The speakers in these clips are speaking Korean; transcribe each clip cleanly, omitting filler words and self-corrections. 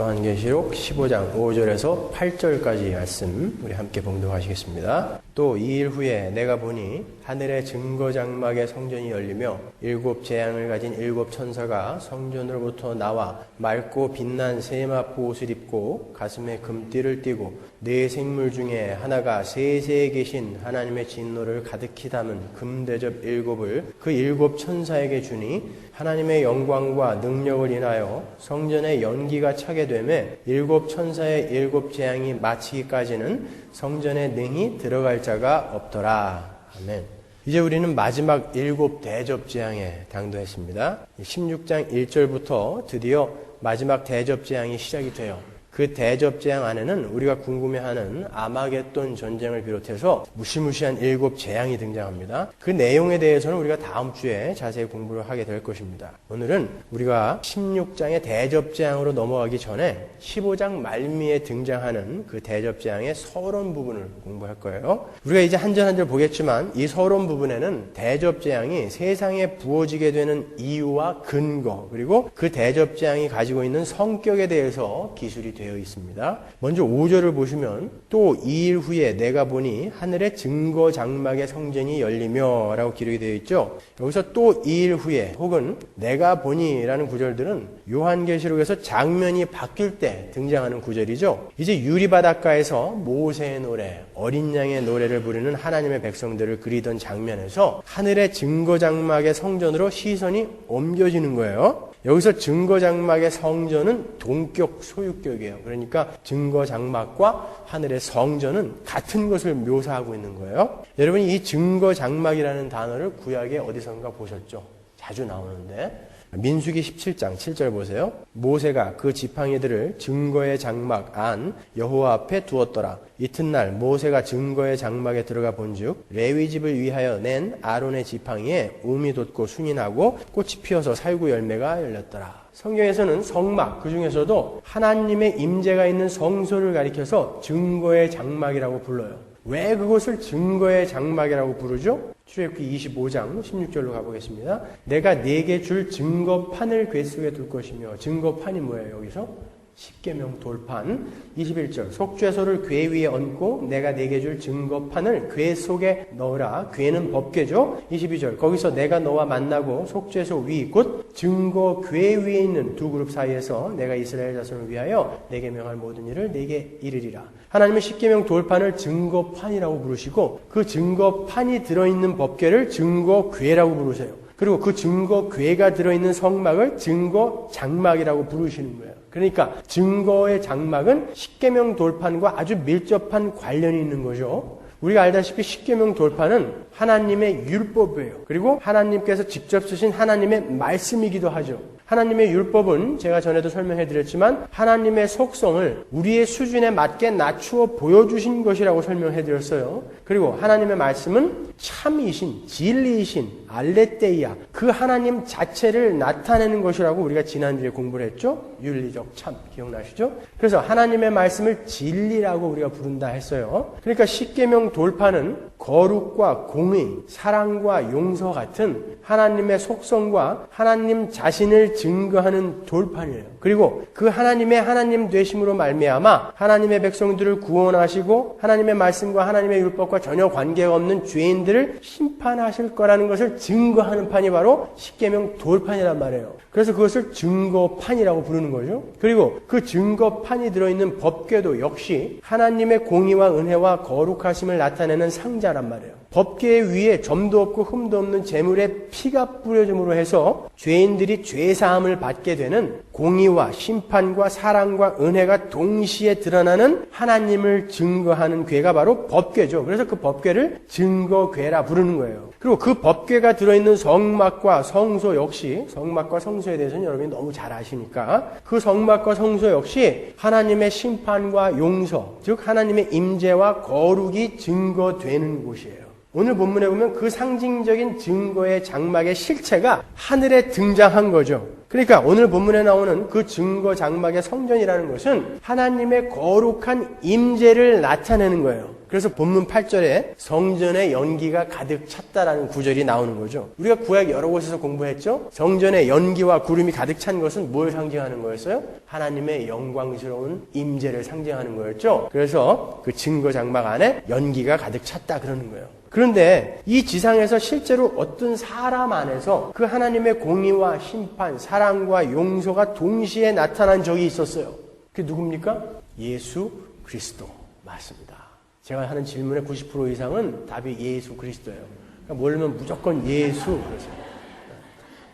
요한계시록 15장 5절에서 8절까지 말씀 우리 함께 봉독하시겠습니다. 또 2일 후에 내가 보니 하늘의 증거장막의 성전이 열리며 7 재앙을 가진 7 천사가 성전으로부터 나와 맑고 빛난 세마포 옷을 입고 가슴에 금띠를 띠고 네 생물 중에 하나가 세세에 계신 하나님의 진노를 가득히 담은 금대접 7을 그 7 천사에게 주니 하나님의 영광과 능력을 인하여 성전에 연기가 차게 되매 7 천사의 7 재앙이 마치기까지는 성전에 능히 들어갈 자가 없더라. 아멘. 이제 우리는 마지막 7 대접 재앙에 당도했습니다. 16장 1절부터 드디어 마지막 대접 재앙이 시작이 돼요. 그 대접 재앙 안에는 우리가 궁금해하는 아마겟돈 전쟁을 비롯해서 무시무시한 7 재앙이 등장합니다. 그 내용에 대해서는 우리가 다음 주에 자세히 공부를 하게 될 것입니다. 오늘은 우리가 16장의 대접 재앙으로 넘어가기 전에 15장 말미에 등장하는 그 대접 재앙의 서론 부분을 공부할 거예요. 우리가 이제 한 절 한 절 보겠지만 이 서론 부분에는 대접 재앙이 세상에 부어지게 되는 이유와 근거, 그리고 그 대접 재앙이 가지고 있는 성격에 대해서 기술이 되어 있습니다. 먼저 5절을 보시면 또 2일 후에 내가 보니 하늘의 증거 장막의 성전이 열리며 라고 기록이 되어 있죠. 여기서 또 2일 후에 혹은 내가 보니 라는 구절들은 요한계시록에서 장면이 바뀔 때 등장하는 구절이죠. 이제 유리바닷가에서 모세의 노래, 어린 양의 노래를 부르는 하나님의 백성들을 그리던 장면에서 하늘의 증거 장막의 성전으로 시선이 옮겨지는 거예요. 여기서 증거장막의 성전은 동격 소유격이에요. 그러니까 증거장막과 하늘의 성전은 같은 것을 묘사하고 있는 거예요. 여러분이 이 증거장막이라는 단어를 구약에 어디선가 보셨죠? 자주 나오는데 민수기 17장 7절 보세요. 모세가 그 지팡이들을 증거의 장막 안 여호와 앞에 두었더라. 이튿날 모세가 증거의 장막에 들어가 본즉 레위 집을 위하여 낸 아론의 지팡이에 움이 돋고 순이 나고 꽃이 피어서 살구 열매가 열렸더라. 성경에서는 성막, 그 중에서도 하나님의 임재가 있는 성소를 가리켜서 증거의 장막이라고 불러요. 왜 그것을 증거의 장막이라고 부르죠? 출애굽기 25장 16절로 가보겠습니다. 내가 네게 줄 증거판을 궤 속에 둘 것이며, 증거판이 뭐예요 여기서? 십계명 돌판. 21절 속죄소를 궤 위에 얹고 내가 네게 줄 증거판을 궤 속에 넣으라. 궤는 법궤죠. 22절 거기서 내가 너와 만나고 속죄소 위 곧 증거 궤 위에 있는 두 그룹 사이에서 내가 이스라엘 자손을 위하여 내게 명할 모든 일을 내게 이르리라. 하나님의 십계명 돌판을 증거판이라고 부르시고 그 증거판이 들어있는 법궤를 증거궤라고 부르세요. 그리고 그 증거궤가 들어있는 성막을 증거장막이라고 부르시는 거예요. 그러니까 증거의 장막은 십계명 돌판과 아주 밀접한 관련이 있는 거죠. 우리가 알다시피 십계명 돌판은 하나님의 율법이에요. 그리고 하나님께서 직접 쓰신 하나님의 말씀이기도 하죠. 하나님의 율법은 제가 전에도 설명해 드렸지만 하나님의 속성을 우리의 수준에 맞게 낮추어 보여주신 것이라고 설명해 드렸어요. 그리고 하나님의 말씀은 참이신, 진리이신, 알레테이아, 그 하나님 자체를 나타내는 것이라고 우리가 지난주에 공부를 했죠. 윤리적 참, 기억나시죠? 그래서 하나님의 말씀을 진리라고 우리가 부른다 했어요. 그러니까 십계명 돌판은 거룩과 공의, 사랑과 용서 같은 하나님의 속성과 하나님 자신을 증거하는 돌판이에요. 그리고 그 하나님의 하나님 되심으로 말미암아 하나님의 백성들을 구원하시고 하나님의 말씀과 하나님의 율법과 전혀 관계가 없는 죄인들을 심판하실 거라는 것을 증거하는 판이 바로 십계명 돌판이란 말이에요. 그래서 그것을 증거판이라고 부르는 거죠. 그리고 그 증거판이 들어있는 법궤도 역시 하나님의 공의와 은혜와 거룩하심을 나타내는 상자란 말이에요. 법궤 위에 점도 없고 흠도 없는 제물에 피가 뿌려짐으로 해서 죄인들이 죄사함을 받게 되는 공의와 심판과 사랑과 은혜가 동시에 드러나는 하나님을 증거하는 궤가 바로 법궤죠. 그래서 그 법궤를 증거궤라 부르는 거예요. 그리고 그 법궤가 들어있는 성막과 성소 역시, 성막과 성소에 대해서는 여러분이 너무 잘 아시니까 그 성막과 성소 역시 하나님의 심판과 용서, 즉 하나님의 임재와 거룩이 증거되는 곳이에요. 오늘 본문에 보면 그 상징적인 증거의 장막의 실체가 하늘에 등장한 거죠. 그러니까 오늘 본문에 나오는 그 증거 장막의 성전이라는 것은 하나님의 거룩한 임재를 나타내는 거예요. 그래서 본문 8절에 성전의 연기가 가득 찼다라는 구절이 나오는 거죠. 우리가 구약 여러 곳에서 공부했죠. 성전의 연기와 구름이 가득 찬 것은 뭘 상징하는 거였어요? 하나님의 영광스러운 임재를 상징하는 거였죠. 그래서 그 증거 장막 안에 연기가 가득 찼다 그러는 거예요. 그런데 이 지상에서 실제로 어떤 사람 안에서 그 하나님의 공의와 심판, 사랑과 용서가 동시에 나타난 적이 있었어요. 그게 누굽니까? 예수 그리스도. 맞습니다. 제가 하는 질문의 90% 이상은 답이 예수 그리스도예요. 그러니까 모르면 무조건 예수.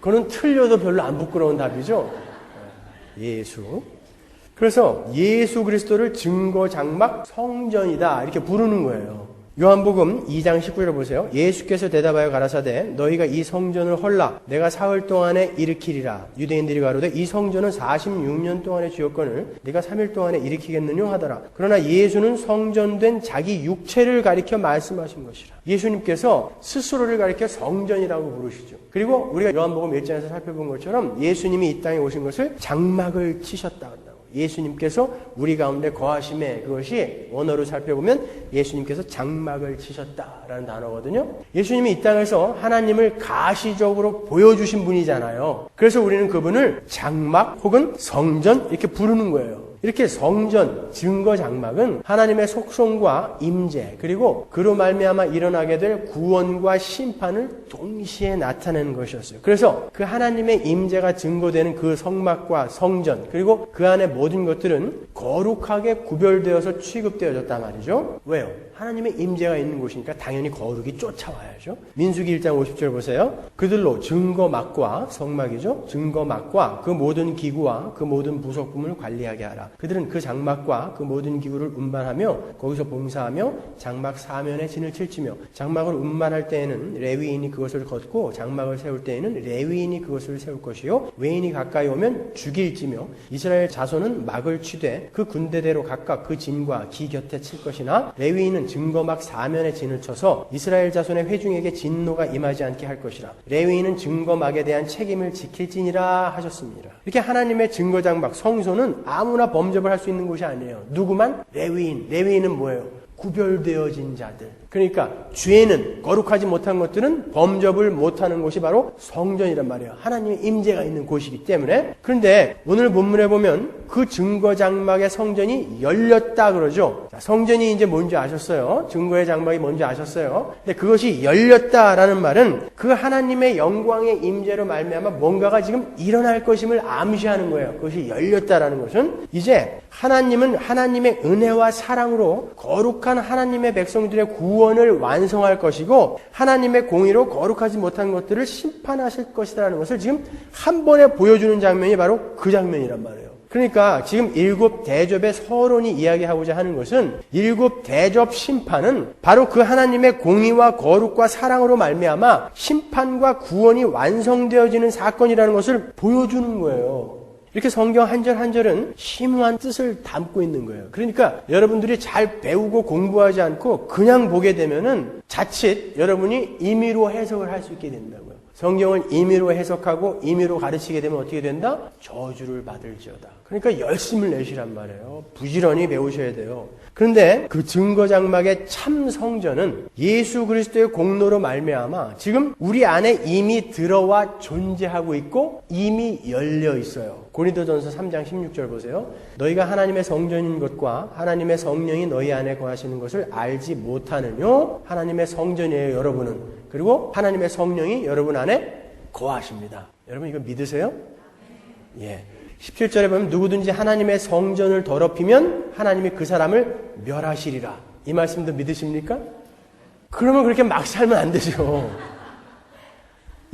그거는 틀려도 별로 안 부끄러운 답이죠. 예수. 그래서 예수 그리스도를 증거 장막 성전이다 이렇게 부르는 거예요. 요한복음 2장 19절을 보세요. 예수께서 대답하여 가라사대 너희가 이 성전을 헐라 내가 사흘 동안에 일으키리라. 유대인들이 가로되 이 성전은 46년 동안의 지었거늘 네가 3일 동안에 일으키겠느냐 하더라. 그러나 예수는 성전된 자기 육체를 가리켜 말씀하신 것이라. 예수님께서 스스로를 가리켜 성전이라고 부르시죠. 그리고 우리가 요한복음 1장에서 살펴본 것처럼 예수님이 이 땅에 오신 것을 장막을 치셨다 한다고. 예수님께서 우리 가운데 거하심에 그것이 원어로 살펴보면 예수님께서 장막을 치셨다라는 단어거든요. 예수님이 이 땅에서 하나님을 가시적으로 보여주신 분이잖아요. 그래서 우리는 그분을 장막 혹은 성전 이렇게 부르는 거예요. 이렇게 성전, 증거 장막은 하나님의 속성과 임재 그리고 그로 말미암아 일어나게 될 구원과 심판을 동시에 나타내는 것이었어요. 그래서 그 하나님의 임재가 증거되는 그 성막과 성전 그리고 그 안에 모든 것들은 거룩하게 구별되어서 취급되어졌단 말이죠. 왜요? 하나님의 임재가 있는 곳이니까 당연히 거룩이 쫓아와야죠. 민수기 1장 50절 보세요. 그들로 증거막과 성막이죠. 증거막과 그 모든 기구와 그 모든 부속품을 관리하게 하라. 그들은 그 장막과 그 모든 기구를 운반하며 거기서 봉사하며 장막 사면에 진을 칠지며 장막을 운반할 때에는 레위인이 그것을 걷고 장막을 세울 때에는 레위인이 그것을 세울 것이요 외인이 가까이 오면 죽일지며 이스라엘 자손은 막을 치되 그 군대대로 각각 그 진과 기 곁에 칠 것이나 레위인은 증거막 사면에 진을 쳐서 이스라엘 자손의 회중에게 진노가 임하지 않게 할 것이라. 레위인은 증거막에 대한 책임을 지킬지니라 하셨습니다. 이렇게 하나님의 증거장막 성소는 아무나 범접을 할 수 있는 곳이 아니에요. 누구만? 레위인. 레위인은 뭐예요? 구별되어진 자들. 그러니까 죄는 거룩하지 못한 것들은 범접을 못하는 곳이 바로 성전이란 말이에요. 하나님의 임재가 있는 곳이기 때문에. 그런데 오늘 본문에 보면 그 증거 장막의 성전이 열렸다 그러죠. 자, 성전이 이제 뭔지 아셨어요? 증거의 장막이 뭔지 아셨어요? 근데 그것이 열렸다라는 말은 그 하나님의 영광의 임재로 말미암아 뭔가가 지금 일어날 것임을 암시하는 거예요. 그것이 열렸다라는 것은 이제 하나님은 하나님의 은혜와 사랑으로 거룩한 하나님의 백성들의 구원을 완성할 것이고 하나님의 공의로 거룩하지 못한 것들을 심판하실 것이라는 것을 지금 한 번에 보여주는 장면이 바로 그 장면이란 말이에요. 그러니까 지금 일곱 대접의 서론이 이야기하고자 하는 것은 일곱 대접 심판은 바로 그 하나님의 공의와 거룩과 사랑으로 말미암아 심판과 구원이 완성되어지는 사건이라는 것을 보여주는 거예요. 이렇게 성경 한 절 한 절은 심오한 뜻을 담고 있는 거예요. 그러니까 여러분들이 잘 배우고 공부하지 않고 그냥 보게 되면은 자칫 여러분이 임의로 해석을 할 수 있게 된다고요. 성경을 임의로 해석하고 임의로 가르치게 되면 어떻게 된다? 저주를 받을지어다. 그러니까 열심을 내시란 말이에요. 부지런히 배우셔야 돼요. 그런데 그 증거장막의 참 성전은 예수 그리스도의 공로로 말미암아 지금 우리 안에 이미 들어와 존재하고 있고 이미 열려 있어요. 고린도전서 3장 16절 보세요. 너희가 하나님의 성전인 것과 하나님의 성령이 너희 안에 거하시는 것을 알지 못하느뇨? 하나님의 성전이에요, 여러분은. 그리고 하나님의 성령이 여러분 안에 거하십니다. 여러분 이거 믿으세요? 예. 17절에 보면 누구든지 하나님의 성전을 더럽히면 하나님이 그 사람을 멸하시리라. 이 말씀도 믿으십니까? 그러면 그렇게 막 살면 안 되죠.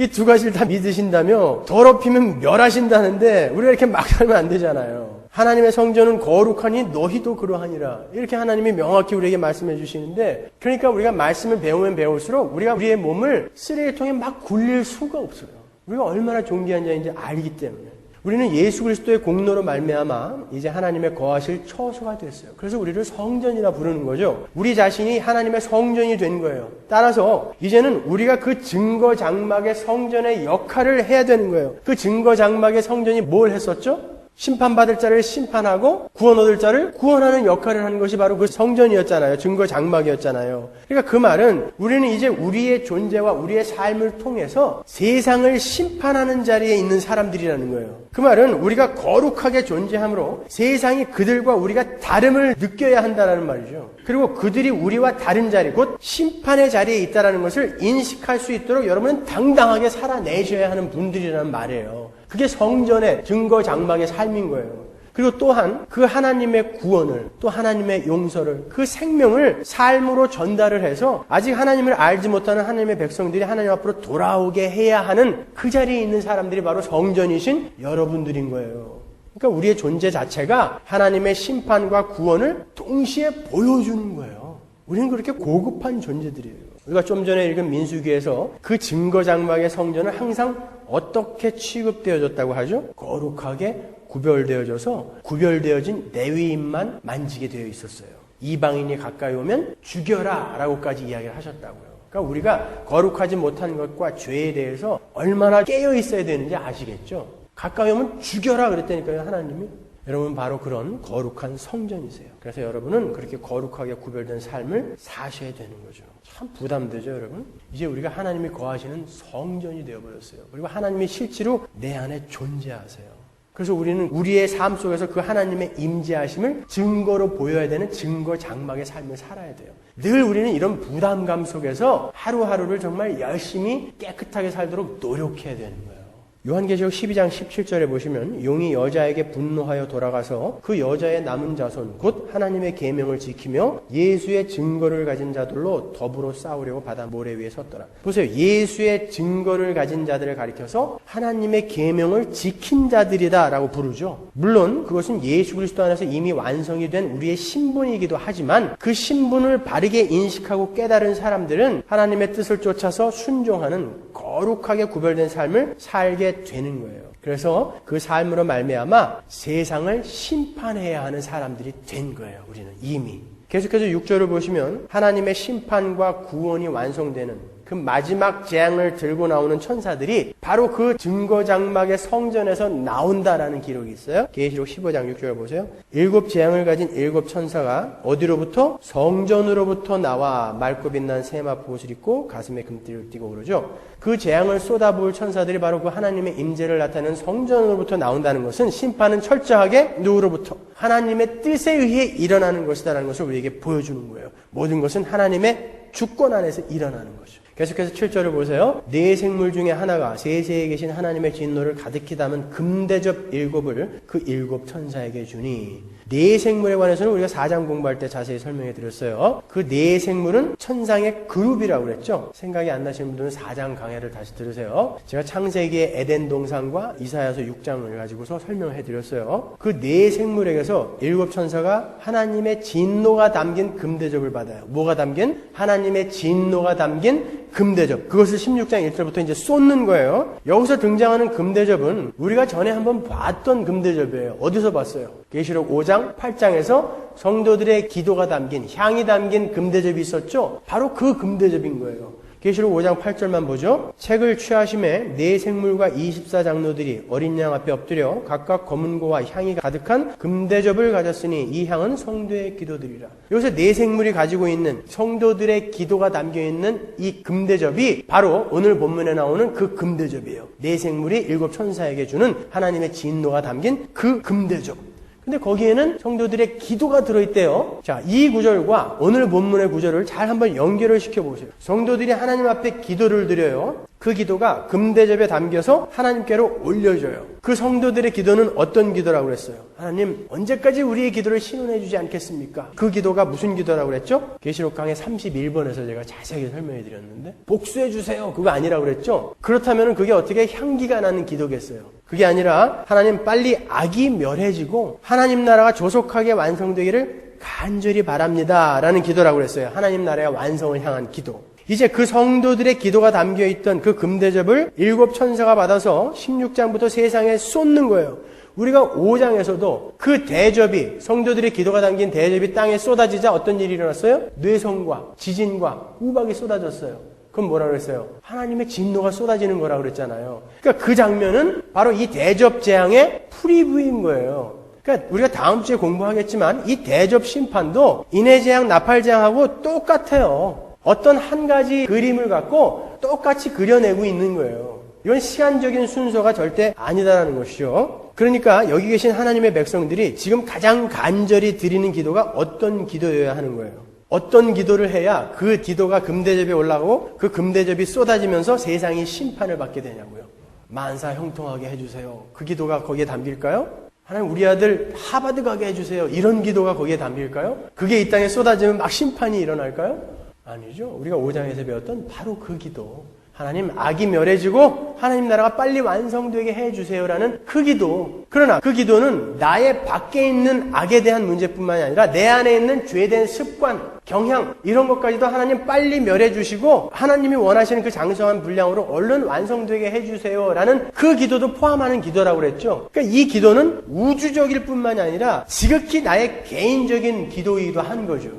이 두 가지를 다 믿으신다며 더럽히면 멸하신다는데 우리가 이렇게 막 살면 안 되잖아요. 하나님의 성전은 거룩하니 너희도 그러하니라. 이렇게 하나님이 명확히 우리에게 말씀해 주시는데 그러니까 우리가 말씀을 배우면 배울수록 우리가 우리의 몸을 쓰레기통에 막 굴릴 수가 없어요. 우리가 얼마나 존귀한 자인지 알기 때문에. 우리는 예수 그리스도의 공로로 말미암아 이제 하나님의 거하실 처소가 됐어요. 그래서 우리를 성전이라 부르는 거죠. 우리 자신이 하나님의 성전이 된 거예요. 따라서 이제는 우리가 그 증거 장막의 성전의 역할을 해야 되는 거예요. 그 증거 장막의 성전이 뭘 했었죠? 심판받을 자를 심판하고 구원 얻을 자를 구원하는 역할을 하는 것이 바로 그 성전이었잖아요. 증거 장막이었잖아요. 그러니까 그 말은 우리는 이제 우리의 존재와 우리의 삶을 통해서 세상을 심판하는 자리에 있는 사람들이라는 거예요. 그 말은 우리가 거룩하게 존재함으로 세상이 그들과 우리가 다름을 느껴야 한다는 말이죠. 그리고 그들이 우리와 다른 자리, 곧 심판의 자리에 있다는 것을 인식할 수 있도록 여러분은 당당하게 살아내셔야 하는 분들이라는 말이에요. 그게 성전의 증거 장막의 삶인 거예요. 그리고 또한 그 하나님의 구원을, 또 하나님의 용서를, 그 생명을 삶으로 전달을 해서 아직 하나님을 알지 못하는 하나님의 백성들이 하나님 앞으로 돌아오게 해야 하는 그 자리에 있는 사람들이 바로 성전이신 여러분들인 거예요. 그러니까 우리의 존재 자체가 하나님의 심판과 구원을 동시에 보여주는 거예요. 우리는 그렇게 고급한 존재들이에요. 우리가 좀 전에 읽은 민수기에서 그 증거 장막의 성전은 항상 어떻게 취급되어졌다고 하죠? 거룩하게 구별되어져서 구별되어진 레위인만 만지게 되어 있었어요. 이방인이 가까이 오면 죽여라 라고까지 이야기를 하셨다고요. 그러니까 우리가 거룩하지 못한 것과 죄에 대해서 얼마나 깨어 있어야 되는지 아시겠죠? 가까이 오면 죽여라 그랬다니까요, 하나님이. 여러분 바로 그런 거룩한 성전이세요. 그래서 여러분은 그렇게 거룩하게 구별된 삶을 사셔야 되는 거죠. 참 부담되죠, 여러분? 이제 우리가 하나님이 거하시는 성전이 되어버렸어요. 그리고 하나님이 실제로 내 안에 존재하세요. 그래서 우리는 우리의 삶 속에서 그 하나님의 임재하심을 증거로 보여야 되는 증거 장막의 삶을 살아야 돼요. 늘 우리는 이런 부담감 속에서 하루하루를 정말 열심히 깨끗하게 살도록 노력해야 되는 거예요. 요한계시록 12장 17절에 보시면 용이 여자에게 분노하여 돌아가서 그 여자의 남은 자손 곧 하나님의 계명을 지키며 예수의 증거를 가진 자들로 더불어 싸우려고 바다 모래 위에 섰더라. 보세요. 예수의 증거를 가진 자들을 가리켜서 하나님의 계명을 지킨 자들이다 라고 부르죠. 물론 그것은 예수 그리스도 안에서 이미 완성이 된 우리의 신분이기도 하지만 그 신분을 바르게 인식하고 깨달은 사람들은 하나님의 뜻을 쫓아서 순종하는 거룩하게 구별된 삶을 살게 되는 거예요. 그래서 그 삶으로 말미암아 세상을 심판해야 하는 사람들이 된 거예요. 우리는 이미. 계속해서 6절을 보시면 하나님의 심판과 구원이 완성되는 그 마지막 재앙을 들고 나오는 천사들이 바로 그 증거 장막의 성전에서 나온다라는 기록이 있어요. 계시록 15장 6절 보세요. 7 재앙을 가진 7 천사가 어디로부터? 성전으로부터 나와 맑고 빛난 세마포 옷을 입고 가슴에 금띠를 띠고 그러죠. 그 재앙을 쏟아부을 천사들이 바로 그 하나님의 임재를 나타내는 성전으로부터 나온다는 것은 심판은 철저하게 누구로부터? 하나님의 뜻에 의해 일어나는 것이다라는 것을 우리에게 보여주는 거예요. 모든 것은 하나님의 주권 안에서 일어나는 거죠. 계속해서 7절을 보세요. 네 생물 중에 하나가 세세에 계신 하나님의 진노를 가득히 담은 금대접 7을 그 7 천사에게 주니 네 생물에 관해서는 우리가 4장 공부할 때 자세히 설명해 드렸어요. 그 네 생물은 천상의 그룹이라고 그랬죠. 생각이 안 나시는 분들은 4장 강해를 다시 들으세요. 제가 창세기의 에덴 동산과 이사야서 6장을 가지고서 설명해 드렸어요. 그 네 생물에게서 7 천사가 하나님의 진노가 담긴 금대접을 받아요. 뭐가 담긴? 하나님의 진노가 담긴 금대접. 그것을 16장 1절부터 이제 쏟는 거예요. 여기서 등장하는 금대접은 우리가 전에 한번 봤던 금대접이에요. 어디서 봤어요? 계시록 5장 8장에서 성도들의 기도가 담긴, 향이 담긴 금대접이 있었죠? 바로 그 금대접인 거예요. 계시록 5장 8절만 보죠. 책을 취하심에 네 생물과 24장로들이 어린 양 앞에 엎드려 각각 검은고와 향이 가득한 금대접을 가졌으니 이 향은 성도의 기도들이라. 여기서 네 생물이 가지고 있는 성도들의 기도가 담겨있는 이 금대접이 바로 오늘 본문에 나오는 그 금대접이에요. 네 생물이 7 천사에게 주는 하나님의 진노가 담긴 그 금대접. 근데 거기에는 성도들의 기도가 들어있대요. 자, 이 구절과 오늘 본문의 구절을 잘 한번 연결을 시켜보세요. 성도들이 하나님 앞에 기도를 드려요. 그 기도가 금대접에 담겨서 하나님께로 올려져요. 그 성도들의 기도는 어떤 기도라고 그랬어요? 하나님, 언제까지 우리의 기도를 신원해 주지 않겠습니까? 그 기도가 무슨 기도라고 그랬죠? 계시록 강의 31번에서 제가 자세하게 설명해 드렸는데 복수해 주세요. 그거 아니라고 그랬죠? 그렇다면 그게 어떻게 향기가 나는 기도겠어요? 그게 아니라 하나님 빨리 악이 멸해지고 하나님 나라가 조속하게 완성되기를 간절히 바랍니다 라는 기도라고 그랬어요. 하나님 나라의 완성을 향한 기도. 이제 그 성도들의 기도가 담겨있던 그 금대접을 7 천사가 받아서 16장부터 세상에 쏟는 거예요. 우리가 5장에서도 그 대접이, 성도들의 기도가 담긴 대접이 땅에 쏟아지자 어떤 일이 일어났어요? 뇌성과 지진과 우박이 쏟아졌어요. 그럼 뭐라 그랬어요? 하나님의 진노가 쏟아지는 거라 그랬잖아요. 그러니까 그 장면은 바로 이 대접 재앙의 프리뷰인 거예요. 그러니까 우리가 다음 주에 공부하겠지만 이 대접 심판도 인해 재앙, 나팔 재앙하고 똑같아요. 어떤 한 가지 그림을 갖고 똑같이 그려내고 있는 거예요. 이건 시간적인 순서가 절대 아니다라는 것이죠. 그러니까 여기 계신 하나님의 백성들이 지금 가장 간절히 드리는 기도가 어떤 기도여야 하는 거예요. 어떤 기도를 해야 그 기도가 금대접에 올라가고 그 금대접이 쏟아지면서 세상이 심판을 받게 되냐고요. 만사 형통하게 해주세요. 그 기도가 거기에 담길까요? 하나님 우리 아들 하버드 가게 해주세요. 이런 기도가 거기에 담길까요? 그게 이 땅에 쏟아지면 막 심판이 일어날까요? 아니죠. 우리가 5장에서 배웠던 바로 그 기도. 하나님 악이 멸해지고 하나님 나라가 빨리 완성되게 해주세요라는 그 기도. 그러나 그 기도는 나의 밖에 있는 악에 대한 문제뿐만이 아니라 내 안에 있는 죄된 습관, 경향 이런 것까지도 하나님 빨리 멸해주시고 하나님이 원하시는 그 장성한 분량으로 얼른 완성되게 해주세요라는 그 기도도 포함하는 기도라고 그랬죠. 그러니까 이 기도는 우주적일 뿐만이 아니라 지극히 나의 개인적인 기도이기도 한 거죠.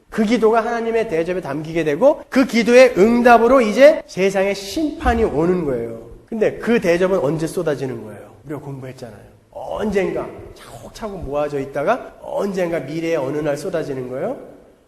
그 기도가 하나님의 대접에 담기게 되고 그 기도의 응답으로 이제 세상에 심판이 오는 거예요. 근데 그 대접은 언제 쏟아지는 거예요? 우리가 공부했잖아요. 언젠가 차곡차곡 모아져 있다가 언젠가 미래의 어느 날 쏟아지는 거예요?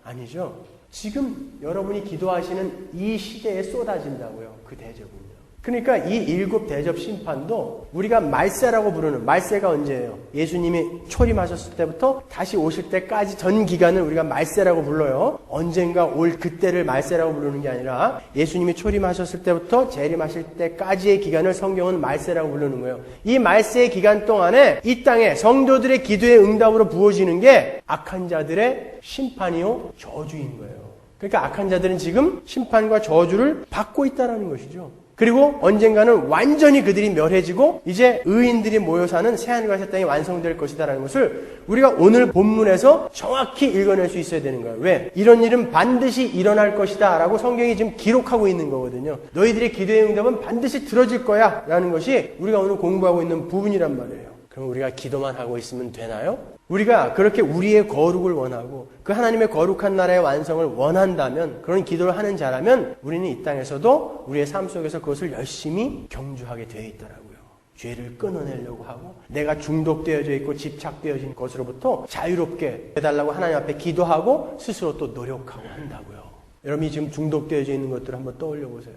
아니죠. 지금 여러분이 기도하시는 이 시대에 쏟아진다고요. 그 대접은요. 그러니까 이 7 대접 심판도 우리가 말세라고 부르는, 말세가 언제예요? 예수님이 초림하셨을 때부터 다시 오실 때까지 전 기간을 우리가 말세라고 불러요. 언젠가 올 그때를 말세라고 부르는 게 아니라 예수님이 초림하셨을 때부터 재림하실 때까지의 기간을 성경은 말세라고 부르는 거예요. 이 말세의 기간 동안에 이 땅에 성도들의 기도의 응답으로 부어지는 게 악한 자들의 심판이요 저주인 거예요. 그러니까 악한 자들은 지금 심판과 저주를 받고 있다는 것이죠. 그리고 언젠가는 완전히 그들이 멸해지고 이제 의인들이 모여 사는 새하늘과 새 땅이 완성될 것이다라는 것을 우리가 오늘 본문에서 정확히 읽어낼 수 있어야 되는 거예요. 왜? 이런 일은 반드시 일어날 것이다 라고 성경이 지금 기록하고 있는 거거든요. 너희들의 기도의 응답은 반드시 들어질 거야 라는 것이 우리가 오늘 공부하고 있는 부분이란 말이에요. 그럼 우리가 기도만 하고 있으면 되나요? 우리가 그렇게 우리의 거룩을 원하고 그 하나님의 거룩한 나라의 완성을 원한다면, 그런 기도를 하는 자라면 우리는 이 땅에서도 우리의 삶 속에서 그것을 열심히 경주하게 되어 있더라고요. 죄를 끊어내려고 하고 내가 중독되어져 있고 집착되어진 것으로부터 자유롭게 해달라고 하나님 앞에 기도하고 스스로 또 노력하고 한다고요. 여러분이 지금 중독되어져 있는 것들을 한번 떠올려 보세요.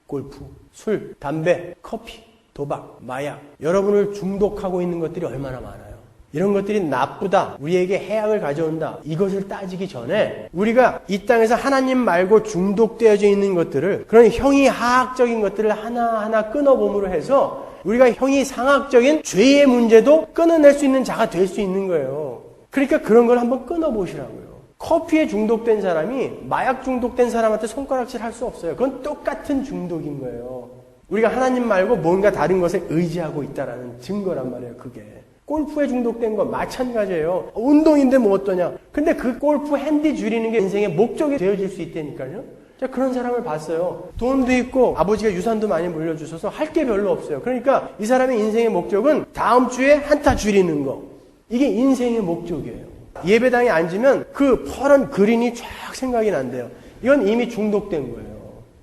골프, 술, 담배, 커피, 도박, 마약, 여러분을 중독하고 있는 것들이 얼마나 많아요. 이런 것들이 나쁘다, 우리에게 해악을 가져온다, 이것을 따지기 전에 우리가 이 땅에서 하나님 말고 중독되어져 있는 것들을, 그런 형이하학적인 것들을 하나하나 끊어봄으로 해서 우리가 형이상학적인 죄의 문제도 끊어낼 수 있는 자가 될 수 있는 거예요. 그러니까 그런 걸 한번 끊어보시라고요. 커피에 중독된 사람이 마약 중독된 사람한테 손가락질 할 수 없어요. 그건 똑같은 중독인 거예요. 우리가 하나님 말고 뭔가 다른 것에 의지하고 있다라는 증거란 말이에요. 그게 골프에 중독된 거 마찬가지예요. 운동인데 뭐 어떠냐. 근데 그 골프 핸디 줄이는 게 인생의 목적이 되어질 수 있다니까요. 제가 그런 사람을 봤어요. 돈도 있고 아버지가 유산도 많이 물려주셔서 할 게 별로 없어요. 그러니까 이 사람의 인생의 목적은 다음 주에 한타 줄이는 거. 이게 인생의 목적이에요. 예배당에 앉으면 그 퍼런 그린이 쫙 생각이 난대요. 이건 이미 중독된 거예요.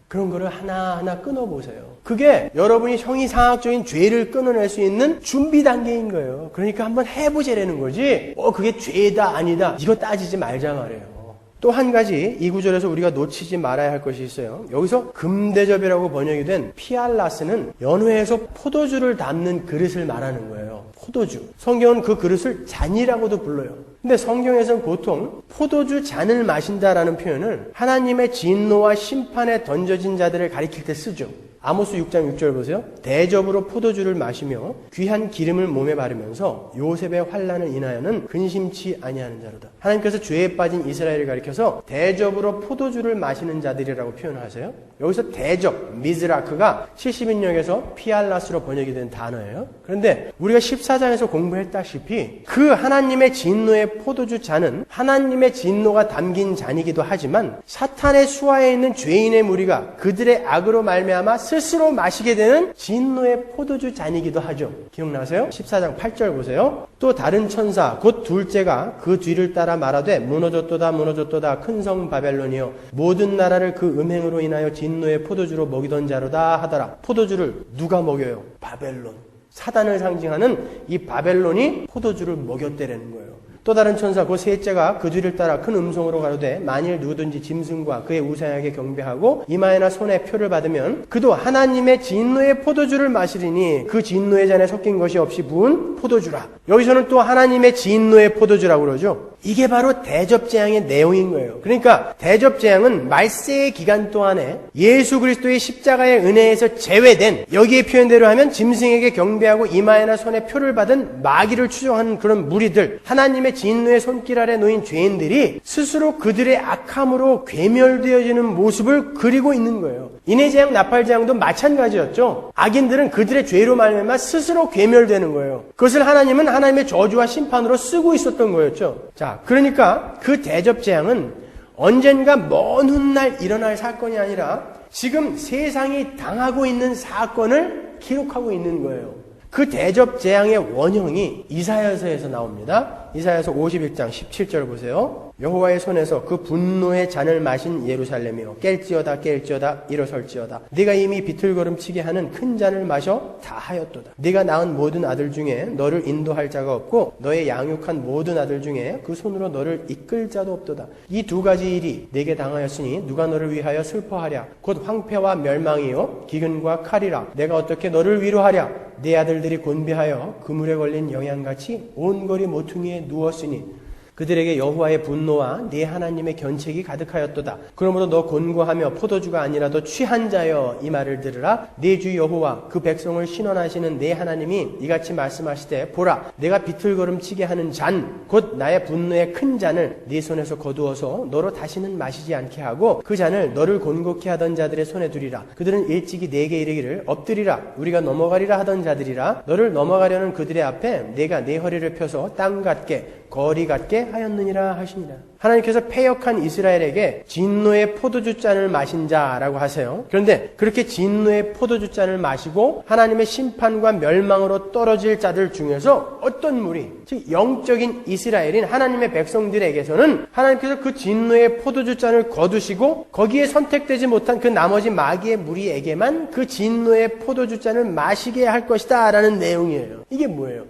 그런 거를 하나하나 끊어보세요. 그게 여러분이 형이상학적인 죄를 끊어낼 수 있는 준비 단계인 거예요. 그러니까 한번 해보자라는 거지, 그게 죄다 아니다 이거 따지지 말자 말이에요. 또 한 가지 이 구절에서 우리가 놓치지 말아야 할 것이 있어요. 여기서 금대접이라고 번역이 된 피알라스는 연회에서 포도주를 담는 그릇을 말하는 거예요. 포도주. 성경은 그 그릇을 잔이라고도 불러요. 근데 성경에서는 보통 포도주 잔을 마신다라는 표현을 하나님의 진노와 심판에 던져진 자들을 가리킬 때 쓰죠. 아모스 6장 6절 보세요. 대접으로 포도주를 마시며 귀한 기름을 몸에 바르면서 요셉의 환난을 인하여는 근심치 아니하는 자로다. 하나님께서 죄에 빠진 이스라엘을 가리켜서 대접으로 포도주를 마시는 자들이라고 표현을 하세요. 여기서 대접, 미즈라크가 70인역에서 피알라스로 번역이 된 단어예요. 그런데 우리가 14장에서 공부했다시피 그 하나님의 진노에 진노의 포도주 잔은 하나님의 진노가 담긴 잔이기도 하지만 사탄의 수하에 있는 죄인의 무리가 그들의 악으로 말미암아 스스로 마시게 되는 진노의 포도주 잔이기도 하죠. 기억나세요? 14장 8절 보세요. 또 다른 천사 곧 둘째가 그 뒤를 따라 말하되 무너졌도다 무너졌도다 큰 성 바벨론이여 모든 나라를 그 음행으로 인하여 진노의 포도주로 먹이던 자로다 하더라. 포도주를 누가 먹여요? 바벨론. 사단을 상징하는 이 바벨론이 포도주를 먹였대라는 거예요. 또 다른 천사 그 셋째가 그 뒤를 따라 큰 음성으로 가로되 만일 누구든지 짐승과 그의 우상에게 경배하고 이마에나 손에 표를 받으면 그도 하나님의 진노의 포도주를 마시리니 그 진노의 잔에 섞인 것이 없이 부은 포도주라. 여기서는 또 하나님의 진노의 포도주라고 그러죠. 이게 바로 대접재앙의 내용인 거예요. 그러니까 대접재앙은 말세의 기간 동안에 예수 그리스도의 십자가의 은혜에서 제외된, 여기에 표현대로 하면 짐승에게 경배하고 이마에나 손에 표를 받은 마귀를 추종하는 그런 무리들, 하나님의 진노의 손길 아래 놓인 죄인들이 스스로 그들의 악함으로 괴멸되어지는 모습을 그리고 있는 거예요. 인해재앙, 나팔재앙도 마찬가지였죠. 악인들은 그들의 죄로 말미암아 스스로 괴멸되는 거예요. 그것을 하나님은 하나님의 저주와 심판으로 쓰고 있었던 거였죠. 자, 그러니까 그 대접재앙은 언젠가 먼 훗날 일어날 사건이 아니라 지금 세상이 당하고 있는 사건을 기록하고 있는 거예요. 그 대접재앙의 원형이 이사야서에서 나옵니다. 이사야서 51장 17절 보세요. 여호와의 손에서 그 분노의 잔을 마신 예루살렘이여 깰지어다 깰지어다 일어설지어다. 네가 이미 비틀거름치게 하는 큰 잔을 마셔 다 하였도다. 네가 낳은 모든 아들 중에 너를 인도할 자가 없고 너의 양육한 모든 아들 중에 그 손으로 너를 이끌 자도 없도다. 이 두 가지 일이 네게 당하였으니 누가 너를 위하여 슬퍼하랴. 곧 황폐와 멸망이요 기근과 칼이라. 내가 어떻게 너를 위로하랴. 네 아들들이 곤비하여 그물에 걸린 영양같이 온 거리 모퉁이에 누웠으니 그들에게 여호와의 분노와 네 하나님의 견책이 가득하였도다. 그러므로 너 곤고하며 포도주가 아니라도 취한 자여 이 말을 들으라. 네 주 여호와 그 백성을 신원하시는 네 하나님이 이같이 말씀하시되 보라 내가 비틀거름치게 하는 잔 곧 나의 분노의 큰 잔을 네 손에서 거두어서 너로 다시는 마시지 않게 하고 그 잔을 너를 곤고케 하던 자들의 손에 두리라. 그들은 일찍이 내게 이르기를 엎드리라 우리가 넘어가리라 하던 자들이라. 너를 넘어가려는 그들의 앞에 내가 네 허리를 펴서 땅 같게 거리 같게 하였느니라 하시니라. 하나님께서 패역한 이스라엘에게 진노의 포도주잔을 마신 자라고 하세요. 그런데 그렇게 진노의 포도주잔을 마시고 하나님의 심판과 멸망으로 떨어질 자들 중에서 어떤 무리, 즉 영적인 이스라엘인 하나님의 백성들에게서는 하나님께서 그 진노의 포도주잔을 거두시고 거기에 선택되지 못한 그 나머지 마귀의 무리에게만 그 진노의 포도주잔을 마시게 할 것이다 라는 내용이에요. 이게 뭐예요?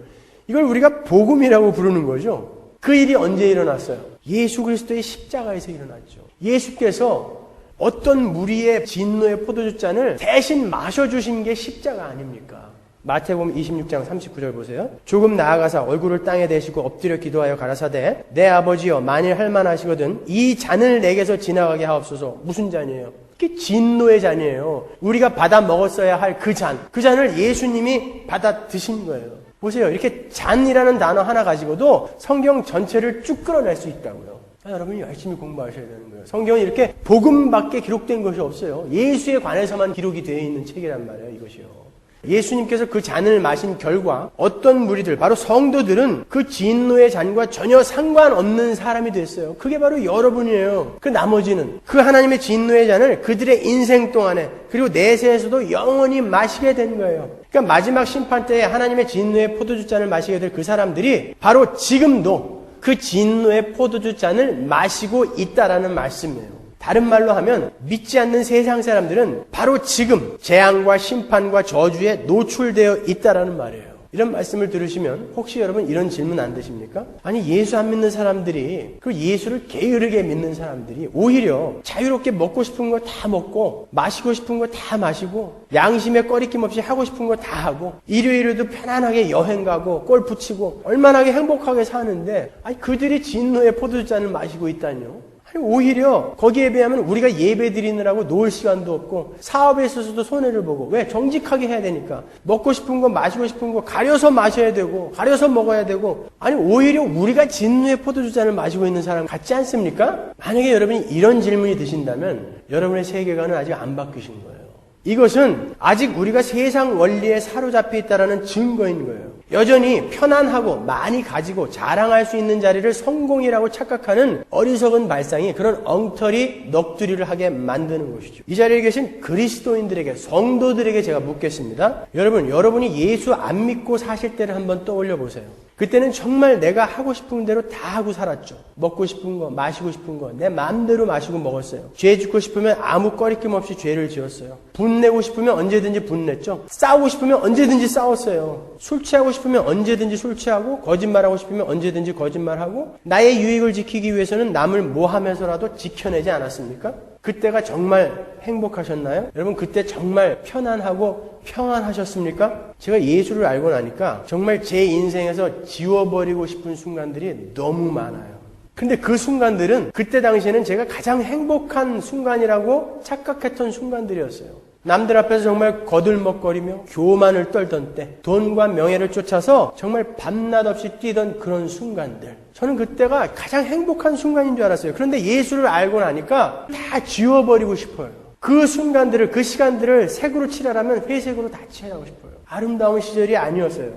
이걸 우리가 복음이라고 부르는 거죠. 그 일이 언제 일어났어요? 예수 그리스도의 십자가에서 일어났죠. 예수께서 어떤 무리의 진노의 포도주잔을 대신 마셔주신 게 십자가 아닙니까? 마태복음 26장 39절 보세요. 조금 나아가사 얼굴을 땅에 대시고 엎드려 기도하여 가라사대 내 아버지여 만일 할만하시거든 이 잔을 내게서 지나가게 하옵소서. 무슨 잔이에요? 그게 진노의 잔이에요. 우리가 받아 먹었어야 할 그 잔. 그 잔을 예수님이 받아 드신 거예요. 보세요. 이렇게 잔이라는 단어 하나 가지고도 성경 전체를 쭉 끌어낼 수 있다고요. 여러분이 열심히 공부하셔야 되는 거예요. 성경은 이렇게 복음밖에 기록된 것이 없어요. 예수에 관해서만 기록이 되어 있는 책이란 말이에요. 이것이요. 예수님께서 그 잔을 마신 결과 어떤 무리들, 바로 성도들은 그 진노의 잔과 전혀 상관없는 사람이 됐어요. 그게 바로 여러분이에요. 그 나머지는 그 하나님의 진노의 잔을 그들의 인생 동안에 그리고 내세에서도 영원히 마시게 된 거예요. 그러니까 마지막 심판 때에 하나님의 진노의 포도주잔을 마시게 될 그 사람들이 바로 지금도 그 진노의 포도주잔을 마시고 있다라는 말씀이에요. 다른 말로 하면 믿지 않는 세상 사람들은 바로 지금 재앙과 심판과 저주에 노출되어 있다라는 말이에요. 이런 말씀을 들으시면 혹시 여러분 이런 질문 안 드십니까? 아니 예수 안 믿는 사람들이 그리고 예수를 게으르게 믿는 사람들이 오히려 자유롭게 먹고 싶은 거 다 먹고 마시고 싶은 거 다 마시고 양심에 꺼리낌 없이 하고 싶은 거 다 하고 일요일에도 편안하게 여행 가고 골프 치고 얼마나 행복하게 사는데 아니 그들이 진노의 포도주잔을 마시고 있다니요. 아니 오히려 거기에 비하면 우리가 예배 드리느라고 놓을 시간도 없고 사업에 있어서도 손해를 보고 왜? 정직하게 해야 되니까 먹고 싶은 거 마시고 싶은 거 가려서 마셔야 되고 가려서 먹어야 되고 아니 오히려 우리가 진노의 포도주잔을 마시고 있는 사람 같지 않습니까? 만약에 여러분이 이런 질문이 드신다면 여러분의 세계관은 아직 안 바뀌신 거예요. 이것은 아직 우리가 세상 원리에 사로잡혀 있다는 증거인 거예요. 여전히 편안하고 많이 가지고 자랑할 수 있는 자리를 성공이라고 착각하는 어리석은 발상이 그런 엉터리 넋두리를 하게 만드는 것이죠. 이 자리에 계신 그리스도인들에게, 성도들에게 제가 묻겠습니다. 여러분이 예수 안 믿고 사실 때를 한번 떠올려 보세요. 그때는 정말 내가 하고 싶은 대로 다 하고 살았죠. 먹고 싶은 거, 마시고 싶은 거, 내 마음대로 마시고 먹었어요. 죄 짓고 싶으면 아무 꺼리낌 없이 죄를 지었어요. 분내고 싶으면 언제든지 분냈죠. 싸우고 싶으면 언제든지 싸웠어요. 술 취하고 싶으면 언제든지 술 취하고, 거짓말하고 싶으면 언제든지 거짓말하고, 나의 유익을 지키기 위해서는 남을 모함해서라도 지켜내지 않았습니까? 그때가 정말 행복하셨나요? 여러분, 그때 정말 편안하고 평안하셨습니까? 제가 예수를 알고 나니까 정말 제 인생에서 지워버리고 싶은 순간들이 너무 많아요. 근데 그 순간들은 그때 당시에는 제가 가장 행복한 순간이라고 착각했던 순간들이었어요. 남들 앞에서 정말 거들먹거리며 교만을 떨던 때, 돈과 명예를 쫓아서 정말 밤낮 없이 뛰던 그런 순간들, 저는 그때가 가장 행복한 순간인 줄 알았어요. 그런데 예수를 알고 나니까 다 지워버리고 싶어요. 그 순간들을, 그 시간들을 색으로 칠하라면 회색으로 다 칠하고 싶어요. 아름다운 시절이 아니었어요.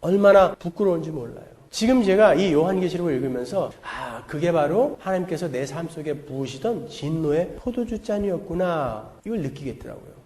얼마나 부끄러운지 몰라요. 지금 제가 이 요한계시록을 읽으면서 그게 바로 하나님께서 내 삶 속에 부으시던 진노의 포도주 잔이었구나, 이걸 느끼겠더라고요.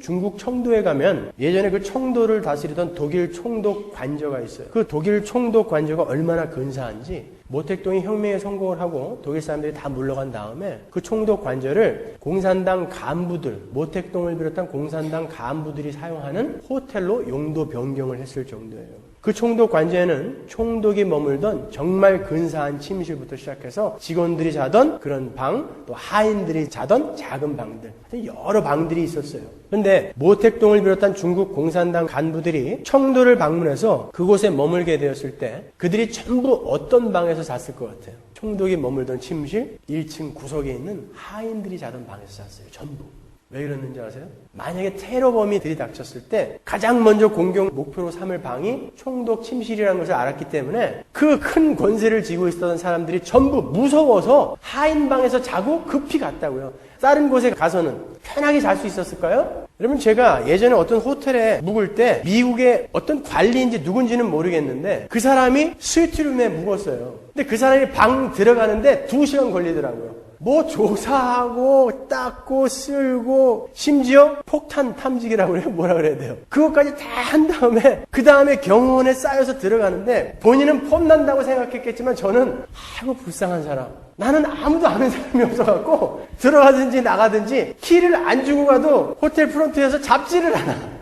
중국 청도에 가면 예전에 그 청도를 다스리던 독일 총독 관저가 있어요. 그 독일 총독 관저가 얼마나 근사한지, 모택동이 혁명에 성공을 하고 독일 사람들이 다 물러간 다음에 그 총독 관저를 공산당 간부들, 모택동을 비롯한 공산당 간부들이 사용하는 호텔로 용도 변경을 했을 정도예요. 그 총독 관저에는 총독이 머물던 정말 근사한 침실부터 시작해서 직원들이 자던 그런 방, 또 하인들이 자던 작은 방들, 여러 방들이 있었어요. 그런데 모택동을 비롯한 중국 공산당 간부들이 청도를 방문해서 그곳에 머물게 되었을 때 그들이 전부 어떤 방에서 잤을 것 같아요? 총독이 머물던 침실 1층 구석에 있는 하인들이 자던 방에서 잤어요. 전부. 왜 그랬는지 아세요? 만약에 테러범이 들이닥쳤을 때 가장 먼저 공격 목표로 삼을 방이 총독 침실이라는 것을 알았기 때문에 그 큰 권세를 쥐고 있었던 사람들이 전부 무서워서 하인 방에서 자고 급히 갔다고요. 다른 곳에 가서는 편하게 잘 수 있었을까요? 여러분, 제가 예전에 어떤 호텔에 묵을 때 미국의 어떤 관리인지 누군지는 모르겠는데 그 사람이 스위트룸에 묵었어요. 근데 그 사람이 방 들어가는데 2시간 걸리더라고요. 뭐 조사하고 닦고 쓸고 심지어 폭탄 탐지기라고 그래요? 뭐라 그래야 돼요? 그것까지 다 한 다음에 그 다음에 경호원에 쌓여서 들어가는데 본인은 폼난다고 생각했겠지만 저는 아이고 불쌍한 사람, 나는 아무도 아는 사람이 없어갖고 들어가든지 나가든지 키를 안 주고 가도 호텔 프론트에서 잡지를 않아.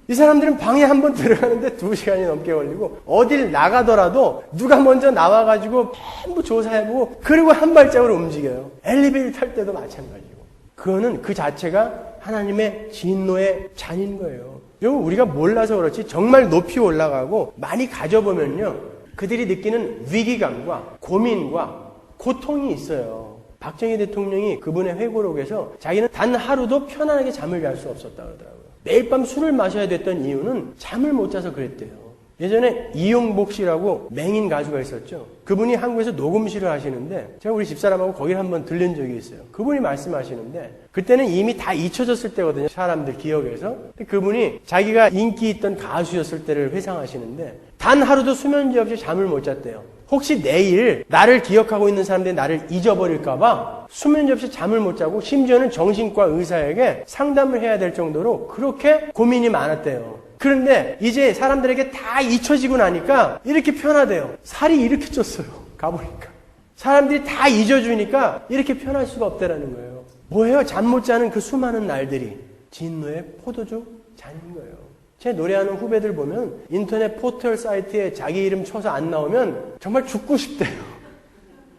이 사람들은 방에 한번 들어가는데 2시간이 넘게 걸리고 어딜 나가더라도 누가 먼저 나와가지고 전부 조사해보고 그리고 한 발짝으로 움직여요. 엘리베이터 탈 때도 마찬가지고. 그거는 그 자체가 하나님의 진노의 잔인 거예요. 여러분, 우리가 몰라서 그렇지 정말 높이 올라가고 많이 가져보면요, 그들이 느끼는 위기감과 고민과 고통이 있어요. 박정희 대통령이 그분의 회고록에서 자기는 단 하루도 편안하게 잠을 잘 수 없었다 그러더라고요. 매일 밤 술을 마셔야 됐던 이유는 잠을 못 자서 그랬대요. 예전에 이용복 씨라고 맹인 가수가 있었죠. 그분이 한국에서 녹음실을 하시는데 제가 우리 집사람하고 거기를 한번 들른 적이 있어요. 그분이 말씀하시는데 그때는 이미 다 잊혀졌을 때거든요. 사람들 기억에서. 그분이 자기가 인기 있던 가수였을 때를 회상하시는데 단 하루도 수면제 없이 잠을 못 잤대요. 혹시 내일 나를 기억하고 있는 사람들이 나를 잊어버릴까봐 수면제 없이 잠을 못 자고 심지어는 정신과 의사에게 상담을 해야 될 정도로 그렇게 고민이 많았대요. 그런데 이제 사람들에게 다 잊혀지고 나니까 이렇게 편하대요. 살이 이렇게 쪘어요. 가보니까. 사람들이 다 잊어주니까 이렇게 편할 수가 없다라는 거예요. 뭐예요? 잠 못 자는 그 수많은 날들이 진노의 포도주 잔인 거예요. 제 노래하는 후배들 보면 인터넷 포털 사이트에 자기 이름 쳐서 안 나오면 정말 죽고 싶대요.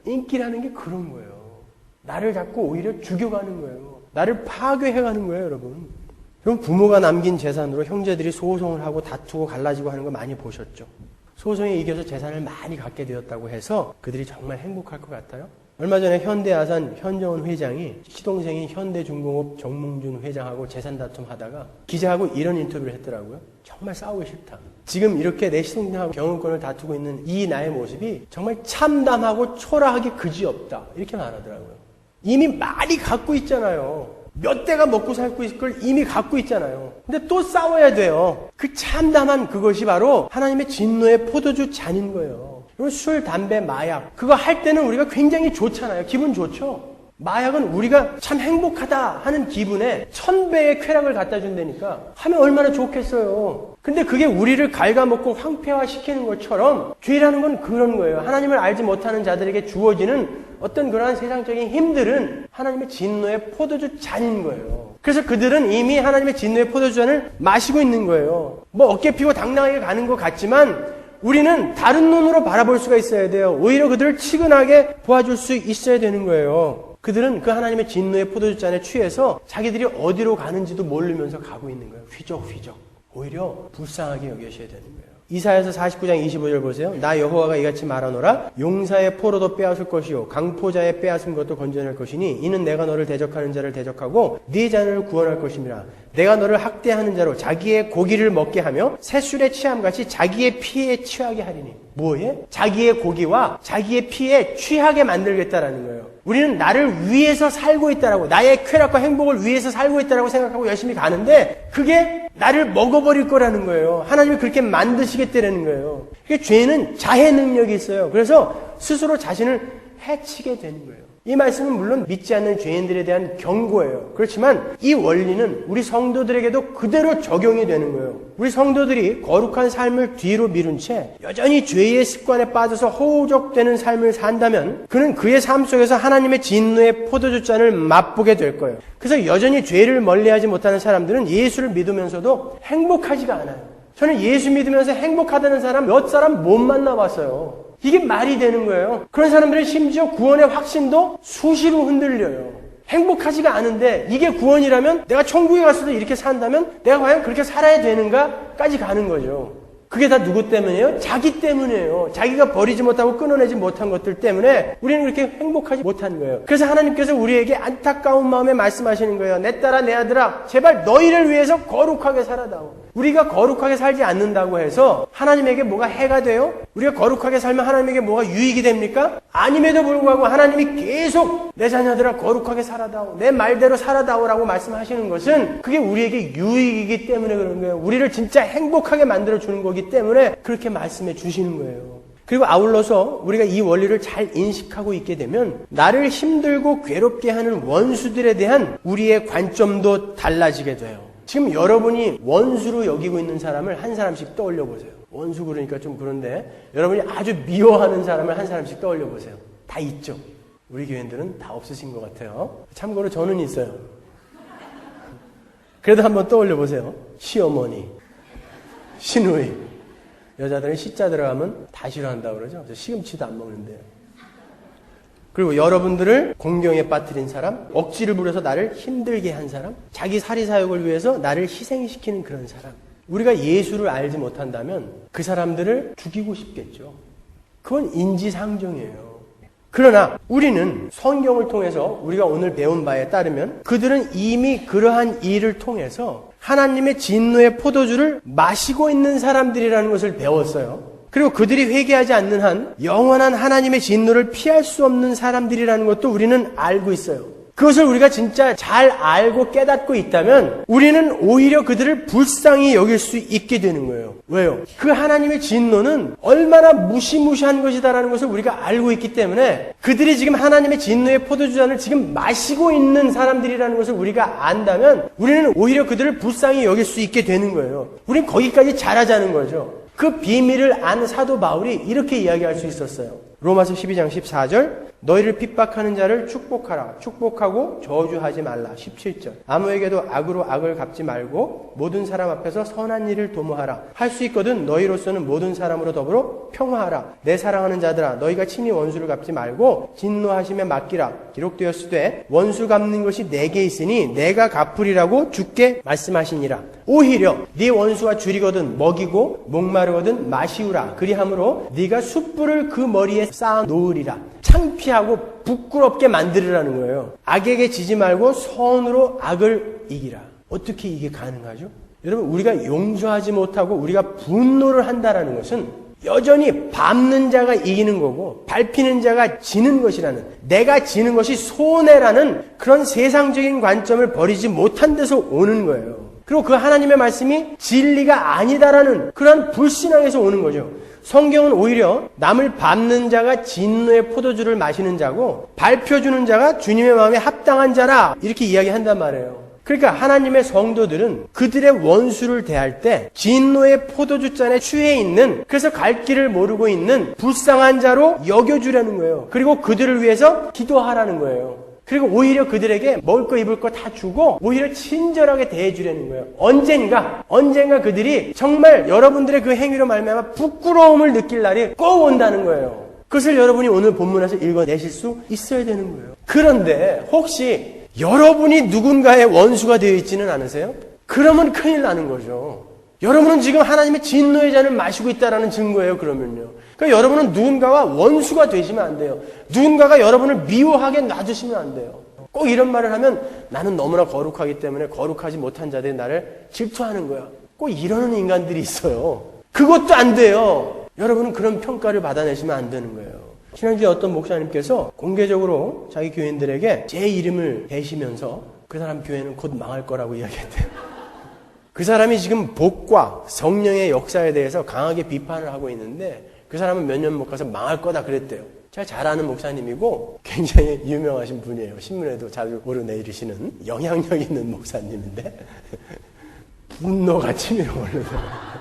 인기라는 게 그런 거예요. 나를 자꾸 오히려 죽여가는 거예요. 나를 파괴해가는 거예요, 여러분. 그럼 부모가 남긴 재산으로 형제들이 소송을 하고 다투고 갈라지고 하는 거 많이 보셨죠? 소송에 이겨서 재산을 많이 갖게 되었다고 해서 그들이 정말 행복할 것 같아요? 얼마 전에 현대아산 현정훈 회장이 시동생인 현대중공업 정몽준 회장하고 재산 다툼 하다가 기자하고 이런 인터뷰를 했더라고요. 정말 싸우기 싫다. 지금 이렇게 내 시동생하고 경영권을 다투고 있는 이 나의 모습이 정말 참담하고 초라하기 그지없다. 이렇게 말하더라고요. 이미 많이 갖고 있잖아요. 몇 대가 먹고 살고 있을 걸 이미 갖고 있잖아요. 근데 또 싸워야 돼요. 그 참담한 그것이 바로 하나님의 진노의 포도주 잔인 거예요. 그리고 술, 담배, 마약 그거 할 때는 우리가 굉장히 좋잖아요. 기분 좋죠. 마약은 우리가 참 행복하다 하는 기분에 1000배의 쾌락을 갖다 준다니까 하면 얼마나 좋겠어요. 근데 그게 우리를 갉아먹고 황폐화시키는 것처럼 죄라는 건 그런 거예요. 하나님을 알지 못하는 자들에게 주어지는 어떤 그러한 세상적인 힘들은 하나님의 진노의 포도주 잔인 거예요. 그래서 그들은 이미 하나님의 진노의 포도주 잔을 마시고 있는 거예요. 뭐 어깨 피고 당당하게 가는 것 같지만 우리는 다른 눈으로 바라볼 수가 있어야 돼요. 오히려 그들을 치근하게 도와줄 수 있어야 되는 거예요. 그들은 그 하나님의 진노의 포도주 잔에 취해서 자기들이 어디로 가는지도 모르면서 가고 있는 거예요. 휘적휘적. 오히려 불쌍하게 여기셔야 되는 거예요. 이사야서 49장 25절 보세요. 나 여호와가 이같이 말하노라. 용사의 포로도 빼앗을 것이요 강포자의 빼앗은 것도 건져낼 것이니 이는 내가 너를 대적하는 자를 대적하고 네 자녀를 구원할 것임이라. 내가 너를 학대하는 자로 자기의 고기를 먹게 하며 새술에 취함같이 자기의 피에 취하게 하리니. 뭐에? 자기의 고기와 자기의 피에 취하게 만들겠다라는 거예요. 우리는 나를 위해서 살고 있다라고, 나의 쾌락과 행복을 위해서 살고 있다라고 생각하고 열심히 가는데 그게 나를 먹어버릴 거라는 거예요. 하나님이 그렇게 만드시겠다라는 거예요. 그게 죄는 자해 능력이 있어요. 그래서 스스로 자신을 해치게 되는 거예요. 이 말씀은 물론 믿지 않는 죄인들에 대한 경고예요. 그렇지만 이 원리는 우리 성도들에게도 그대로 적용이 되는 거예요. 우리 성도들이 거룩한 삶을 뒤로 미룬 채 여전히 죄의 습관에 빠져서 허우적대는 삶을 산다면 그는 그의 삶 속에서 하나님의 진노의 포도주 잔을 맛보게 될 거예요. 그래서 여전히 죄를 멀리하지 못하는 사람들은 예수를 믿으면서도 행복하지가 않아요. 저는 예수 믿으면서 행복하다는 사람 몇 사람 못 만나봤어요. 이게 말이 되는 거예요. 그런 사람들은 심지어 구원의 확신도 수시로 흔들려요. 행복하지가 않은데 이게 구원이라면 내가 천국에 가서도 이렇게 산다면 내가 과연 그렇게 살아야 되는가까지 가는 거죠. 그게 다 누구 때문이에요? 자기 때문이에요. 자기가 버리지 못하고 끊어내지 못한 것들 때문에 우리는 그렇게 행복하지 못한 거예요. 그래서 하나님께서 우리에게 안타까운 마음에 말씀하시는 거예요. 내 딸아 내 아들아 제발 너희를 위해서 거룩하게 살아다오. 우리가 거룩하게 살지 않는다고 해서 하나님에게 뭐가 해가 돼요? 우리가 거룩하게 살면 하나님에게 뭐가 유익이 됩니까? 아님에도 불구하고 하나님이 계속 내 자녀들아 거룩하게 살아다오, 내 말대로 살아다오라고 말씀하시는 것은 그게 우리에게 유익이기 때문에 그런 거예요. 우리를 진짜 행복하게 만들어주는 거기 때문에 그렇게 말씀해 주시는 거예요. 그리고 아울러서 우리가 이 원리를 잘 인식하고 있게 되면 나를 힘들고 괴롭게 하는 원수들에 대한 우리의 관점도 달라지게 돼요. 지금 여러분이 원수로 여기고 있는 사람을 한 사람씩 떠올려 보세요. 원수 그러니까 좀 그런데 여러분이 아주 미워하는 사람을 한 사람씩 떠올려 보세요. 다 있죠. 우리 교인들은 다 없으신 것 같아요. 참고로 저는 있어요. 그래도 한번 떠올려 보세요. 시어머니, 시누이. 여자들은 시자 들어가면 다 싫어한다고 그러죠. 저 시금치도 안 먹는데요. 그리고 여러분들을 공경에 빠뜨린 사람, 억지를 부려서 나를 힘들게 한 사람, 자기 사리사욕을 위해서 나를 희생시키는 그런 사람. 우리가 예수를 알지 못한다면 그 사람들을 죽이고 싶겠죠. 그건 인지상정이에요. 그러나 우리는 성경을 통해서 우리가 오늘 배운 바에 따르면 그들은 이미 그러한 일을 통해서 하나님의 진노의 포도주를 마시고 있는 사람들이라는 것을 배웠어요. 그리고 그들이 회개하지 않는 한 영원한 하나님의 진노를 피할 수 없는 사람들이라는 것도 우리는 알고 있어요. 그것을 우리가 진짜 잘 알고 깨닫고 있다면 우리는 오히려 그들을 불쌍히 여길 수 있게 되는 거예요. 왜요? 그 하나님의 진노는 얼마나 무시무시한 것이다라는 것을 우리가 알고 있기 때문에 그들이 지금 하나님의 진노의 포도주잔을 지금 마시고 있는 사람들이라는 것을 우리가 안다면 우리는 오히려 그들을 불쌍히 여길 수 있게 되는 거예요. 우리는 거기까지 잘하자는 거죠. 그 비밀을 안 사도 바울이 이렇게 이야기할 수 있었어요. 로마서 12장 14절 너희를 핍박하는 자를 축복하라. 축복하고 저주하지 말라. 17절 아무에게도 악으로 악을 갚지 말고 모든 사람 앞에서 선한 일을 도모하라. 할 수 있거든 너희로서는 모든 사람으로 더불어 평화하라. 내 사랑하는 자들아 너희가 친히 원수를 갚지 말고 진노하심에 맡기라. 기록되었으되 원수 갚는 것이 내게 있으니 내가 갚으리라고 주께 말씀하시니라. 오히려 네 원수가 줄이거든 먹이고 목마르거든 마시우라. 그리함으로 네가 숯불을 그 머리에 쌓아 놓으리라. 창피하고 부끄럽게 만들으라는 거예요. 악에게 지지 말고 선으로 악을 이기라. 어떻게 이게 가능하죠? 여러분 우리가 용서하지 못하고 우리가 분노를 한다라는 것은 여전히 밟는 자가 이기는 거고 밟히는 자가 지는 것이라는, 내가 지는 것이 손해라는 그런 세상적인 관점을 버리지 못한 데서 오는 거예요. 그리고 그 하나님의 말씀이 진리가 아니다라는 그런 불신앙에서 오는 거죠. 성경은 오히려 남을 밟는 자가 진노의 포도주를 마시는 자고 밟혀주는 자가 주님의 마음에 합당한 자라, 이렇게 이야기한단 말이에요. 그러니까 하나님의 성도들은 그들의 원수를 대할 때 진노의 포도주잔에 취해 있는, 그래서 갈 길을 모르고 있는 불쌍한 자로 여겨주려는 거예요. 그리고 그들을 위해서 기도하라는 거예요. 그리고 오히려 그들에게 먹을 거 입을 거 다 주고 오히려 친절하게 대해주려는 거예요. 언젠가 그들이 정말 여러분들의 그 행위로 말미암아 부끄러움을 느낄 날이 꼭 온다는 거예요. 그것을 여러분이 오늘 본문에서 읽어내실 수 있어야 되는 거예요. 그런데 혹시 여러분이 누군가의 원수가 되어 있지는 않으세요? 그러면 큰일 나는 거죠. 여러분은 지금 하나님의 진노의 잔을 마시고 있다는 증거예요. 그러면요. 그러니까 여러분은 누군가와 원수가 되시면 안 돼요. 누군가가 여러분을 미워하게 놔두시면 안 돼요. 꼭 이런 말을 하면 나는 너무나 거룩하기 때문에 거룩하지 못한 자들이 나를 질투하는 거야. 꼭 이러는 인간들이 있어요. 그것도 안 돼요. 여러분은 그런 평가를 받아내시면 안 되는 거예요. 지난주에 어떤 목사님께서 공개적으로 자기 교인들에게 제 이름을 대시면서 그 사람 교회는 곧 망할 거라고 이야기했대요. 그 사람이 지금 복과 성령의 역사에 대해서 강하게 비판을 하고 있는데 그 사람은 몇 년 못 가서 망할 거다 그랬대요. 제가 잘 아는 목사님이고 굉장히 유명하신 분이에요. 신문에도 자주 오르내리시는 영향력 있는 목사님인데 분노가 치밀어 오르더라고요.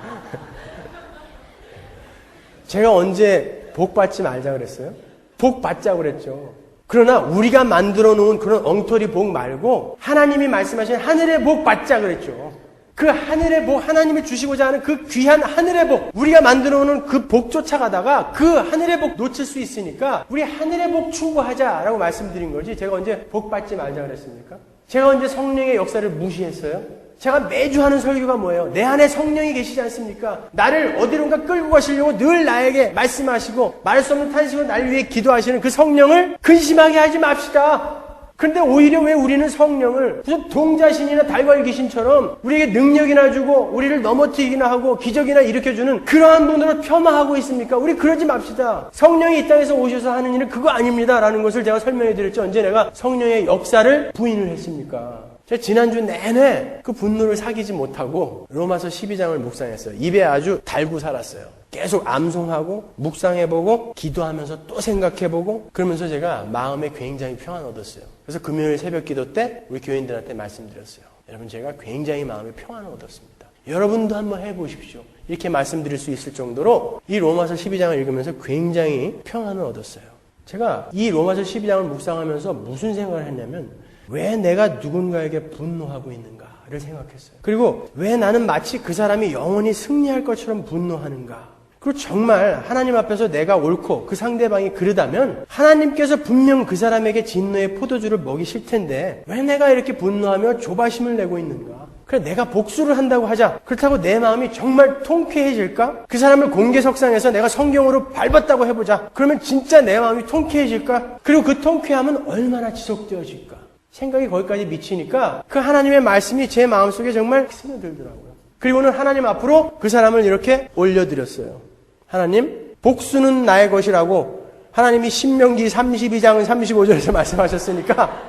제가 언제 복 받지 말자 그랬어요? 복 받자 그랬죠. 그러나 우리가 만들어 놓은 그런 엉터리 복 말고 하나님이 말씀하신 하늘의 복 받자 그랬죠. 그 하늘의 복, 하나님이 주시고자 하는 그 귀한 하늘의 복, 우리가 만들어 놓은 그 복 쫓아가다가 그 하늘의 복 놓칠 수 있으니까 우리 하늘의 복 추구하자라고 말씀드린 거지, 제가 언제 복 받지 말자 그랬습니까? 제가 언제 성령의 역사를 무시했어요? 제가 매주 하는 설교가 뭐예요? 내 안에 성령이 계시지 않습니까? 나를 어디론가 끌고 가시려고 늘 나에게 말씀하시고 말할 수 없는 탄식으로 날 위해 기도하시는 그 성령을 근심하게 하지 맙시다. 그런데 오히려 왜 우리는 성령을 무슨 동자신이나 달과 귀신처럼 우리에게 능력이나 주고 우리를 넘어뜨리기나 하고 기적이나 일으켜주는 그러한 분으로 폄하하고 있습니까? 우리 그러지 맙시다. 성령이 이 땅에서 오셔서 하는 일은 그거 아닙니다 라는 것을 제가 설명해 드렸죠. 언제 내가 성령의 역사를 부인을 했습니까? 제가 지난주 내내 그 분노를 사귀지 못하고 로마서 12장을 묵상했어요. 입에 아주 달고 살았어요. 계속 암송하고 묵상해보고 기도하면서 또 생각해보고 그러면서 제가 마음에 굉장히 평안 얻었어요. 그래서 금요일 새벽 기도 때 우리 교인들한테 말씀드렸어요. 여러분, 제가 굉장히 마음에 평안을 얻었습니다. 여러분도 한번 해보십시오. 이렇게 말씀드릴 수 있을 정도로 이 로마서 12장을 읽으면서 굉장히 평안을 얻었어요. 제가 이 로마서 12장을 묵상하면서 무슨 생각을 했냐면, 왜 내가 누군가에게 분노하고 있는가를 생각했어요. 그리고 왜 나는 마치 그 사람이 영원히 승리할 것처럼 분노하는가. 그리고 정말 하나님 앞에서 내가 옳고 그 상대방이 그러다면 하나님께서 분명 그 사람에게 진노의 포도주를 먹이실 텐데 왜 내가 이렇게 분노하며 조바심을 내고 있는가. 그래, 내가 복수를 한다고 하자. 그렇다고 내 마음이 정말 통쾌해질까? 그 사람을 공개석상에서 내가 성경으로 밟았다고 해보자. 그러면 진짜 내 마음이 통쾌해질까? 그리고 그 통쾌함은 얼마나 지속되어질까? 생각이 거기까지 미치니까 그 하나님의 말씀이 제 마음속에 정말 스며들더라고요. 그리고는 하나님 앞으로 그 사람을 이렇게 올려드렸어요. 하나님, 복수는 나의 것이라고 하나님이 신명기 32장 35절에서 말씀하셨으니까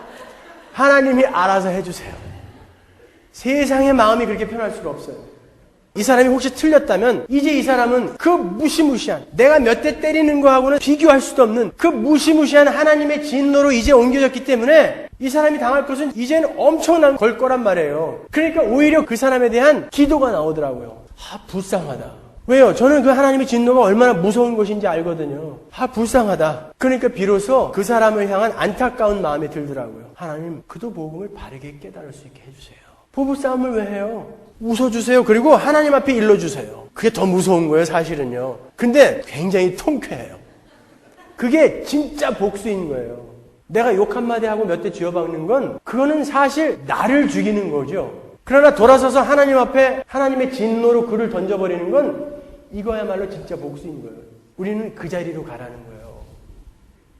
하나님이 알아서 해주세요. 세상의 마음이 그렇게 편할 수가 없어요. 이 사람이 혹시 틀렸다면 이제 이 사람은 그 무시무시한, 내가 몇 대 때리는 거하고는 비교할 수도 없는 그 무시무시한 하나님의 진노로 이제 옮겨졌기 때문에 이 사람이 당할 것은 이제는 엄청난 걸 거란 말이에요. 그러니까 오히려 그 사람에 대한 기도가 나오더라고요. 불쌍하다. 왜요? 저는 그 하나님의 진노가 얼마나 무서운 것인지 알거든요. 불쌍하다. 그러니까 비로소 그 사람을 향한 안타까운 마음이 들더라고요. 하나님, 그도 복음을 바르게 깨달을 수 있게 해주세요. 부부싸움을 왜 해요? 웃어주세요. 그리고 하나님 앞에 일러주세요. 그게 더 무서운 거예요, 사실은요. 근데 굉장히 통쾌해요. 그게 진짜 복수인 거예요. 내가 욕 한마디 하고 몇 대 쥐어박는 건 그거는 사실 나를 죽이는 거죠. 그러나 돌아서서 하나님 앞에 하나님의 진노로 그를 던져버리는 건 이거야말로 진짜 복수인 거예요. 우리는 그 자리로 가라는 거예요.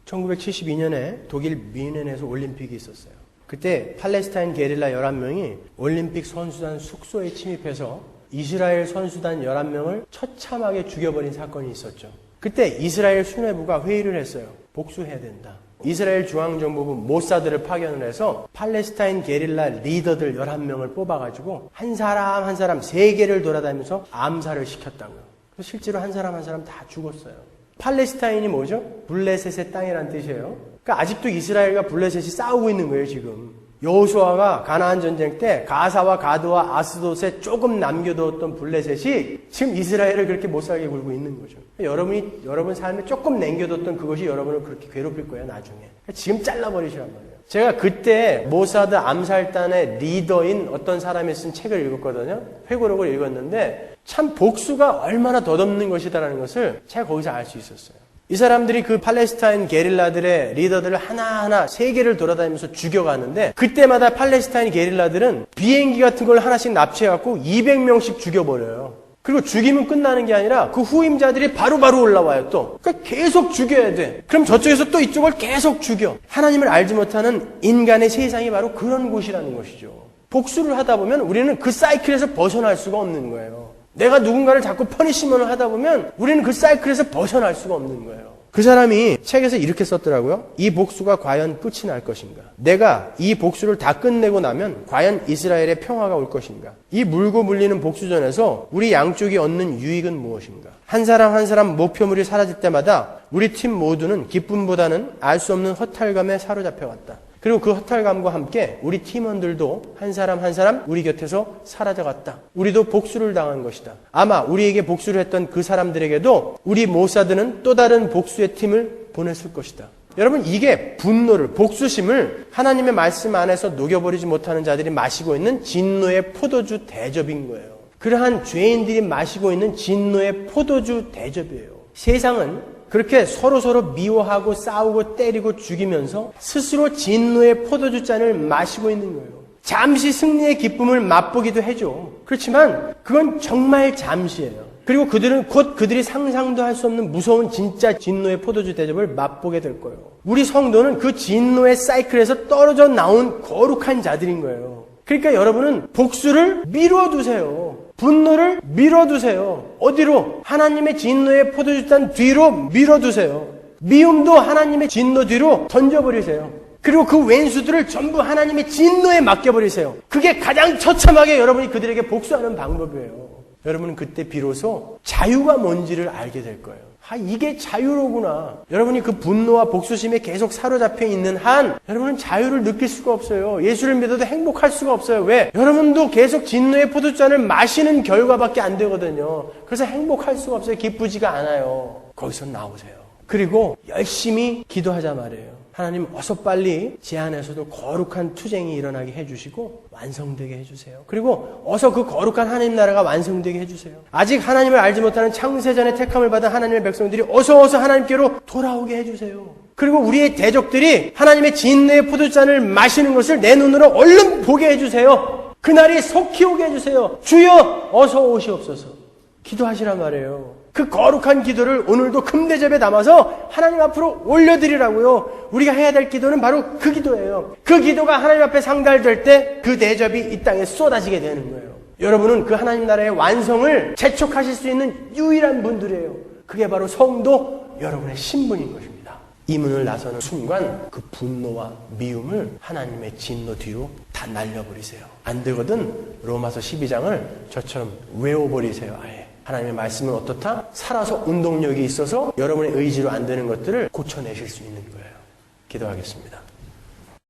1972년에 독일 뮌헨에서 올림픽이 있었어요. 그때 팔레스타인 게릴라 11명이 올림픽 선수단 숙소에 침입해서 이스라엘 선수단 11명을 처참하게 죽여버린 사건이 있었죠. 그때 이스라엘 수뇌부가 회의를 했어요. 복수해야 된다. 이스라엘 중앙정보부 모사드를 파견을 해서 팔레스타인 게릴라 리더들 11명을 뽑아가지고 한 사람 한 사람 세계를 돌아다니면서 암살을 시켰다고요. 실제로 한 사람 한 사람 다 죽었어요. 팔레스타인이 뭐죠? 블레셋의 땅이란 뜻이에요. 그러니까 아직도 이스라엘과 블레셋이 싸우고 있는 거예요, 지금. 여호수아가 가나안 전쟁 때 가사와 가드와 아스돗에 조금 남겨두었던 블레셋이 지금 이스라엘을 그렇게 못 살게 굴고 있는 거죠. 여러분 삶에 조금 남겨뒀던 그것이 여러분을 그렇게 괴롭힐 거예요, 나중에. 지금 잘라버리시란 말이에요. 제가 그때 모사드 암살단의 리더인 어떤 사람이 쓴 책을 읽었거든요. 회고록을 읽었는데 참 복수가 얼마나 덧없는 것이다라는 것을 제가 거기서 알 수 있었어요. 이 사람들이 그 팔레스타인 게릴라들의 리더들을 하나하나 세계를 돌아다니면서 죽여가는데 그때마다 팔레스타인 게릴라들은 비행기 같은 걸 하나씩 납치해갖고 200명씩 죽여버려요. 그리고 죽이면 끝나는 게 아니라 그 후임자들이 바로바로 올라와요 또. 그러니까 계속 죽여야 돼. 그럼 저쪽에서 또 이쪽을 계속 죽여. 하나님을 알지 못하는 인간의 세상이 바로 그런 곳이라는 것이죠. 복수를 하다 보면 우리는 그 사이클에서 벗어날 수가 없는 거예요. 내가 누군가를 자꾸 퍼니시먼을 하다 보면 우리는 그 사이클에서 벗어날 수가 없는 거예요. 그 사람이 책에서 이렇게 썼더라고요. 이 복수가 과연 끝이 날 것인가? 내가 이 복수를 다 끝내고 나면 과연 이스라엘의 평화가 올 것인가? 이 물고 물리는 복수전에서 우리 양쪽이 얻는 유익은 무엇인가? 한 사람 한 사람 목표물이 사라질 때마다 우리 팀 모두는 기쁨보다는 알 수 없는 허탈감에 사로잡혀갔다. 그리고 그 허탈감과 함께 우리 팀원들도 한 사람 한 사람 우리 곁에서 사라져갔다. 우리도 복수를 당한 것이다. 아마 우리에게 복수를 했던 그 사람들에게도 우리 모사드는 또 다른 복수의 팀을 보냈을 것이다. 여러분, 이게 분노를, 복수심을 하나님의 말씀 안에서 녹여버리지 못하는 자들이 마시고 있는 진노의 포도주 대접인 거예요. 그러한 죄인들이 마시고 있는 진노의 포도주 대접이에요. 세상은 그렇게 서로 미워하고 싸우고 때리고 죽이면서 스스로 진노의 포도주 잔을 마시고 있는 거예요. 잠시 승리의 기쁨을 맛보기도 해줘. 그렇지만 그건 정말 잠시예요. 그리고 그들은 곧 그들이 상상도 할 수 없는 무서운 진짜 진노의 포도주 대접을 맛보게 될 거예요. 우리 성도는 그 진노의 사이클에서 떨어져 나온 거룩한 자들인 거예요. 그러니까 여러분은 복수를 미뤄두세요. 분노를 미뤄두세요. 어디로? 하나님의 진노의 포도주잔 뒤로 미뤄두세요. 미움도 하나님의 진노 뒤로 던져버리세요. 그리고 그 왼수들을 전부 하나님의 진노에 맡겨버리세요. 그게 가장 처참하게 여러분이 그들에게 복수하는 방법이에요. 여러분은 그때 비로소 자유가 뭔지를 알게 될 거예요. 이게 자유로구나. 여러분이 그 분노와 복수심에 계속 사로잡혀 있는 한 여러분은 자유를 느낄 수가 없어요. 예수를 믿어도 행복할 수가 없어요. 왜? 여러분도 계속 진노의 포도주잔을 마시는 결과밖에 안 되거든요. 그래서 행복할 수가 없어요. 기쁘지가 않아요. 거기서 나오세요. 그리고 열심히 기도하자 말이에요. 하나님 어서 빨리 제 안에서도 거룩한 투쟁이 일어나게 해주시고 완성되게 해주세요. 그리고 어서 그 거룩한 하나님 나라가 완성되게 해주세요. 아직 하나님을 알지 못하는 창세전에 택함을 받은 하나님의 백성들이 어서 하나님께로 돌아오게 해주세요. 그리고 우리의 대적들이 하나님의 진노의 포도잔을 마시는 것을 내 눈으로 얼른 보게 해주세요. 그날이 속히 오게 해주세요. 주여 어서 오시옵소서. 기도하시란 말이에요. 그 거룩한 기도를 오늘도 금대접에 담아서 하나님 앞으로 올려드리라고요. 우리가 해야 될 기도는 바로 그 기도예요. 그 기도가 하나님 앞에 상달될 때 그 대접이 이 땅에 쏟아지게 되는 거예요. 여러분은 그 하나님 나라의 완성을 재촉하실 수 있는 유일한 분들이에요. 그게 바로 성도 여러분의 신분인 것입니다. 이 문을 나서는 순간 그 분노와 미움을 하나님의 진노 뒤로 다 날려버리세요. 안 되거든 로마서 12장을 저처럼 외워버리세요. 아예. 하나님의 말씀은 어떻다? 살아서 운동력이 있어서 여러분의 의지로 안 되는 것들을 고쳐내실 수 있는 거예요. 기도하겠습니다.